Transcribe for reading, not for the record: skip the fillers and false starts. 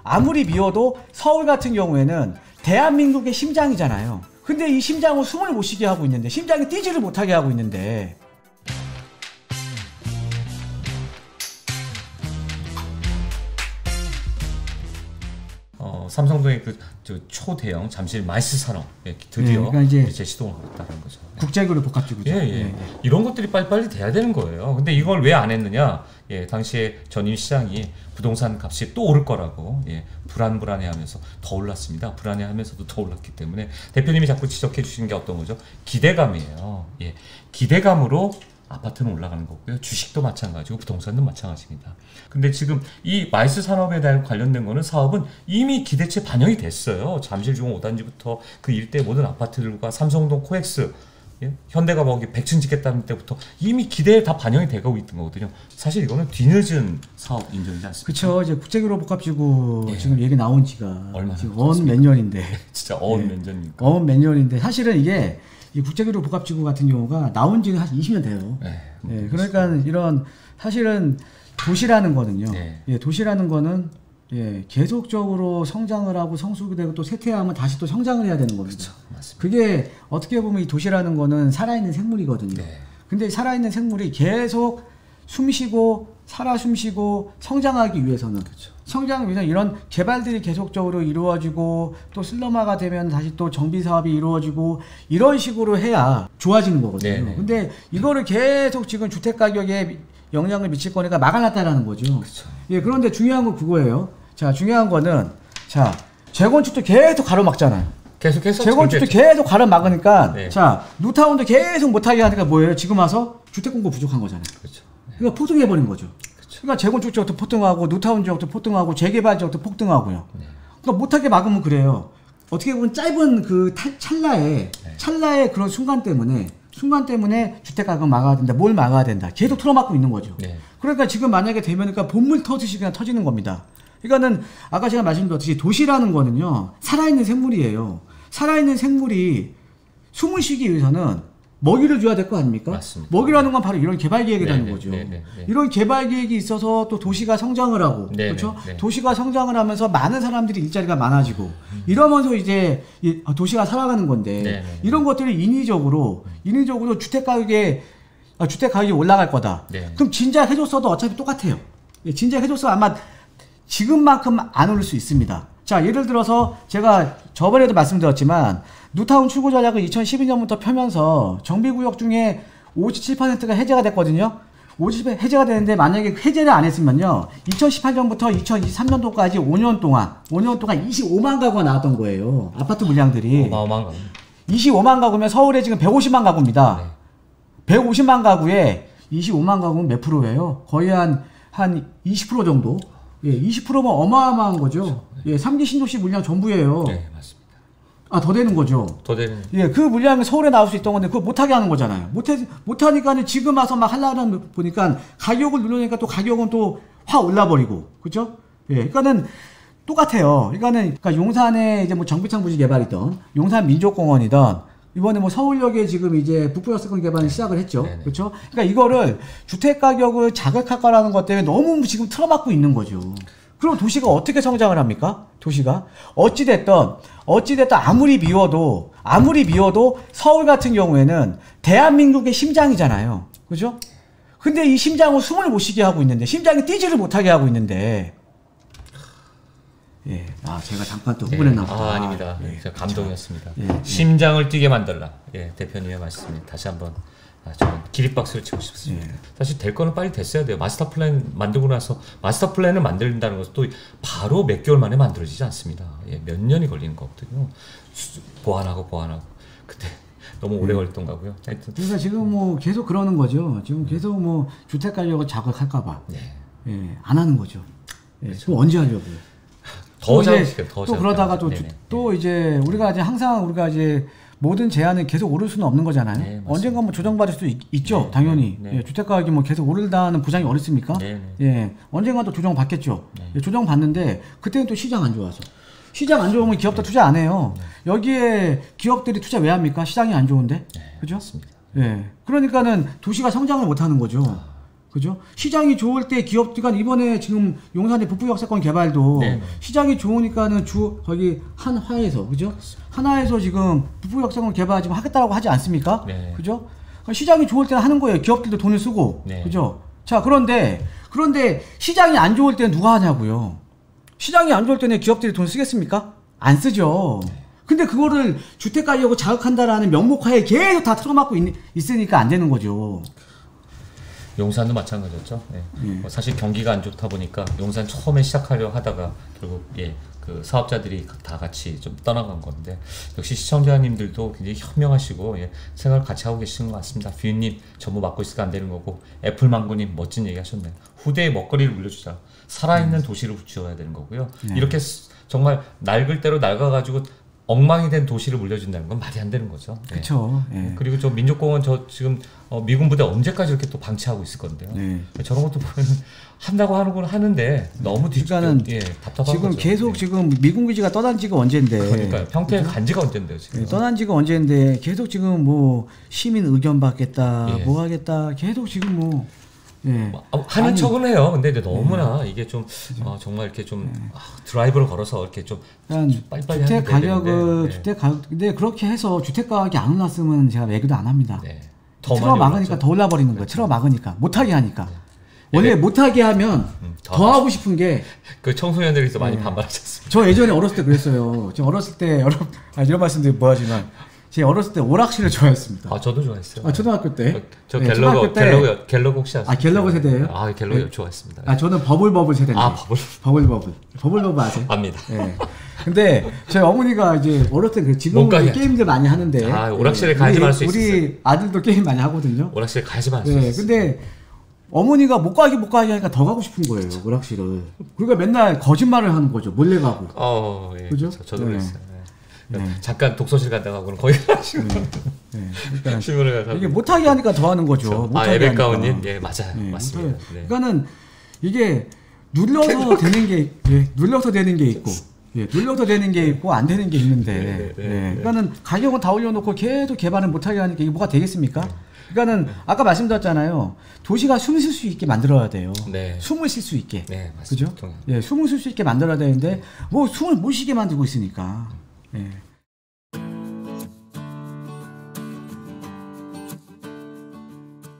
아무리 미워도 서울 같은 경우에는 대한민국의 심장이잖아요. 근데 이 심장은 숨을 못 쉬게 하고 있는데, 심장이 뛰지를 못하게 하고 있는데, 삼성동의 그 초대형 잠실 마이스 산업 드디어 그러니까 이제 재시동을 하고 있다는 거죠. 국제교류 복합지구죠. 이런 것들이 빨리빨리 돼야 되는 거예요. 근데 이걸 왜 안 했느냐? 당시에 전임 시장이 부동산 값이 또 오를 거라고 불안해하면서 더 올랐습니다. 불안해하면서도 더 올랐기 때문에 대표님이 자꾸 지적해 주시는 게 어떤 거죠? 기대감이에요. 기대감으로 아파트는 올라가는 거고요. 주식도 마찬가지고 부동산도 마찬가지입니다. 근데 지금 이 마이스 산업에 대한 관련된 거는 사업은 이미 기대치에 반영이 됐어요. 잠실중앙 5단지부터 그 일대 모든 아파트들과 삼성동 코엑스, 현대가 뭐 100층 짓겠다는 때부터 이미 기대에 다 반영이 되고 있던 거거든요. 사실 이거는 뒤늦은 사업 인정이지 않습니까? 그렇죠. 이제 국제교류 복합지구 지금 얘기 나온 지가 얼마나 지금 어언 몇 년인데. 진짜 어언 몇 년입니까? 어언 몇 년인데 사실은 이게 이 국제교류 복합지구 같은 경우가 나온 지는 한 20년 돼요. 그러니까 이런 사실은 도시라는 거는요. 도시라는 거는 계속적으로 성장을 하고 성숙되고 또 쇠퇴하면 다시 또 성장을 해야 되는 겁니다. 그렇죠. 맞습니다. 그게 어떻게 보면 이 도시라는 거는 살아있는 생물이거든요. 근데 살아있는 생물이 계속 숨쉬고 숨쉬고 성장하기 위해서는 성장을 위해서 이런 개발들이 계속적으로 이루어지고 또 슬럼화가 되면 다시 또 정비 사업이 이루어지고 이런 식으로 해야 좋아지는 거거든요. 근데 이거를 계속 지금 주택 가격에 영향을 미칠 거니까 막아놨다라는 거죠. 그런데 중요한 건 그거예요. 자, 중요한 거는 자, 재건축도 계속 가로막잖아요. 계속해서 재건축도 계속 가로막으니까 자, 뉴타운도 계속 못하게 하니까 뭐예요? 지금 와서 주택 공급 부족한 거잖아요. 그러니까 폭등해버린 거죠. 그러니까 재건축 지역도 폭등하고 뉴타운 지역도 폭등하고 재개발 지역도 폭등하고요. 그러니까 못하게 막으면 그래요. 어떻게 보면 짧은 그 찰나의 그런 순간 때문에 주택 가격 막아야 된다. 뭘 막아야 된다. 계속 틀어막고 있는 거죠. 그러니까 지금 만약에 되면은 본물 터지시 그냥 터지는 겁니다. 그러니까는 아까 제가 말씀드렸듯이 도시라는 거는요, 살아있는 생물이에요. 살아있는 생물이 숨을 쉬기 위해서는 먹이를 줘야 될 거 아닙니까? 맞습니다. 먹이라는 건 바로 이런 개발 계획이라는 거죠. 이런 개발 계획이 있어서 또 도시가 성장을 하고, 그렇죠? 도시가 성장을 하면서 많은 사람들이 일자리가 많아지고, 이러면서 이제 도시가 살아가는 건데, 이런 것들이 인위적으로 주택 가격이 올라갈 거다. 그럼 진작 해줬어도 어차피 똑같아요. 진작 해줬어 아마 지금만큼 안 오를 수 있습니다. 자, 예를 들어서 제가 저번에도 말씀드렸지만 뉴타운 출구 전략을 2012년부터 펴면서 정비구역 중에 57%가 해제가 됐거든요. 50% 해제가 되는데 만약에 해제를 안 했으면요, 2018년부터 2023년도까지 5년 동안 25만 가구가 나왔던 거예요. 아파트 물량들이. 어마어마한 가구. 25만 가구면 서울에 지금 150만 가구입니다. 150만 가구에 25만 가구는 몇 프로예요? 거의 한 20% 정도? 20%면 어마어마한 거죠. 3기 신도시 물량 전부예요. 맞습니다. 더 되는 거죠. 더 되는. 그 물량이 서울에 나올 수 있던 건데 그걸 못하게 하는 거잖아요. 못하니까는 지금 와서 막 하려는 보니까 가격을 누르니까 또 가격은 또 확 올라버리고, 그죠? 그러니까는 똑같아요. 그러니까 용산에 이제 뭐 정비창 부지 개발이던 용산 민족공원이던 이번에 뭐 서울역에 지금 이제 북부역세권 개발을 시작을 했죠. 그렇죠? 그러니까 이거를 주택 가격을 자극할 거라는 것 때문에 너무 지금 틀어막고 있는 거죠. 그럼 도시가 어떻게 성장을 합니까? 도시가 어찌됐든 아무리 미워도 서울 같은 경우에는 대한민국의 심장이잖아요. 그죠? 근데 이 심장은 숨을 못 쉬게 하고 있는데, 심장이 뛰지를 못하게 하고 있는데, 제가 잠깐 또 흥분했나 보다. 아닙니다. 제가 감동이었습니다. 심장을 뛰게 만들라. 대표님의 말씀에 다시 한번 저는 기립박수를 치고 싶습니다. 사실 될 거는 빨리 됐어야 돼요. 마스터 플랜 만들고 나서 마스터 플랜을 만든다는 것은 또 바로 몇 개월 만에 만들어지지 않습니다. 몇 년이 걸리는 거거든요. 보완하고. 그때 너무 오래 걸렸던 거고요. 하여튼. 그러니까 지금 뭐 계속 그러는 거죠. 지금 계속 뭐 주택 가격을 자극할까봐 안 하는 거죠. 그럼 언제 하려고요? 더 그러다가 또 이제 우리가 이제 모든 제한은 계속 오를 수는 없는 거잖아요. 언젠가 뭐 조정받을 수도 있죠. 당연히. 주택 가격이 뭐 계속 오른다는 보장이 어디 있습니까? 언젠가 또 조정 받겠죠. 조정 받는데 그때는 또 시장 안 좋아서. 시장 안 좋으면 기업도 투자 안 해요. 여기에 기업들이 투자 왜 합니까? 시장이 안 좋은데. 그죠? 맞습니다. 그러니까는 도시가 성장을 못 하는 거죠. 그죠? 시장이 좋을 때 기업들이 이번에 지금 용산의 북부역세권 개발도 네. 시장이 좋으니까는 거기 한화에서 그죠? 한화에서 지금 북부역세권 개발 지금 하겠다라고 하지 않습니까? 네. 그죠? 시장이 좋을 때는 하는 거예요. 기업들도 돈을 쓰고 네. 그죠? 자 그런데 시장이 안 좋을 때는 누가 하냐고요? 시장이 안 좋을 때는 기업들이 돈 쓰겠습니까? 안 쓰죠. 네. 근데 그거를 주택 가격을 자극한다라는 명목하에 계속 다 틀어막고 있으니까 안 되는 거죠. 용산도 마찬가지였죠. 네. 사실 경기가 안 좋다 보니까 용산 처음에 시작하려 하다가 결국 그 사업자들이 다 같이 좀 떠나간 건데 역시 시청자님들도 굉장히 현명하시고 생각을 같이 하고 계시는 것 같습니다. 뷰님 전부 맡고 있으니까 안 되는 거고 애플망고님 멋진 얘기 하셨네요. 후대의 먹거리를 물려주자. 살아있는 도시를 지어야 되는 거고요. 이렇게 정말 낡을 대로 낡아가지고 엉망이 된 도시를 물려준다는 건 말이 안 되는 거죠. 그렇죠. 그리고 저 민족공원 저 지금 미군 부대 언제까지 이렇게 또 방치하고 있을 건데요. 저런 것도 보면 한다고 하는 건 하는데 너무 그러니까는 답답한 지금 거죠. 계속 지금 미군 기지가 떠난 지가 언젠데. 그러니까요. 평택에 간 지가 언젠데요, 지금. 떠난 지가 언젠데 계속 지금 뭐 시민 의견 받겠다, 뭐 하겠다, 계속 지금 뭐. 하는 척은 해요. 근데 너무나 이게 좀 정말 이렇게 좀 드라이브를 걸어서 이렇게 좀 빨리빨리 주택 가격을 근데 그렇게 해서 주택 가격이 안 올랐으면 제가 매도도 안 합니다. 틀어 막으니까 더 올라버리는 거예요. 틀어 막으니까 못하게 하니까. 원래 못하게 하면 더 하고 싶은 게 그 청소년들이 많이 반발하셨습니다. 저 예전에 어렸을 때 그랬어요. 저 어렸을 때 이런 말씀드리면 뭐하지만. 제가 어렸을 때 오락실을 좋아했습니다. 저도 좋아했어요. 초등학교 때. 저 갤러그 혹시 아세요? 갤러그 세대예요? 갤러그 좋아했습니다. 저는 버블 세대인데. 버블 아세요? 압니다. 근데 저희 어머니가 이제 어렸을 때 지금 게임들 많이 하는데. 오락실에 가야지만 할 수 있어요. 우리 아들도 게임 많이 하거든요. 오락실에 가야지만 할 수 있어요. 근데 어머니가 못 가게 하니까 더 가고 싶은 거예요, 오락실을. 그러니까 맨날 거짓말을 하는 거죠. 몰래 가고. 그죠? 저도 그랬어요. 잠깐 독서실 갔다가 그럼 거기 가시고 그러니까 신문을 가서 이게 못하게 하니까 더 하는 거죠. 에베카우님 맞아요. 맞습니다. 그러니까는 이게 눌러서 되는 게 눌러서 되는 게 있고 눌러서 되는 게 있고 안 되는 게 있는데 그러니까는 가격은 다 올려놓고 계속 개발을 못하게 하니까 이게 뭐가 되겠습니까? 그러니까는 아까 말씀드렸잖아요. 도시가 숨 쉴 수 있게 만들어야 돼요. 숨을 쉴 수 있게. 그죠? 숨을 쉴 수 있게 만들어야 되는데 뭐 숨을 못 쉬게 만들고 있으니까.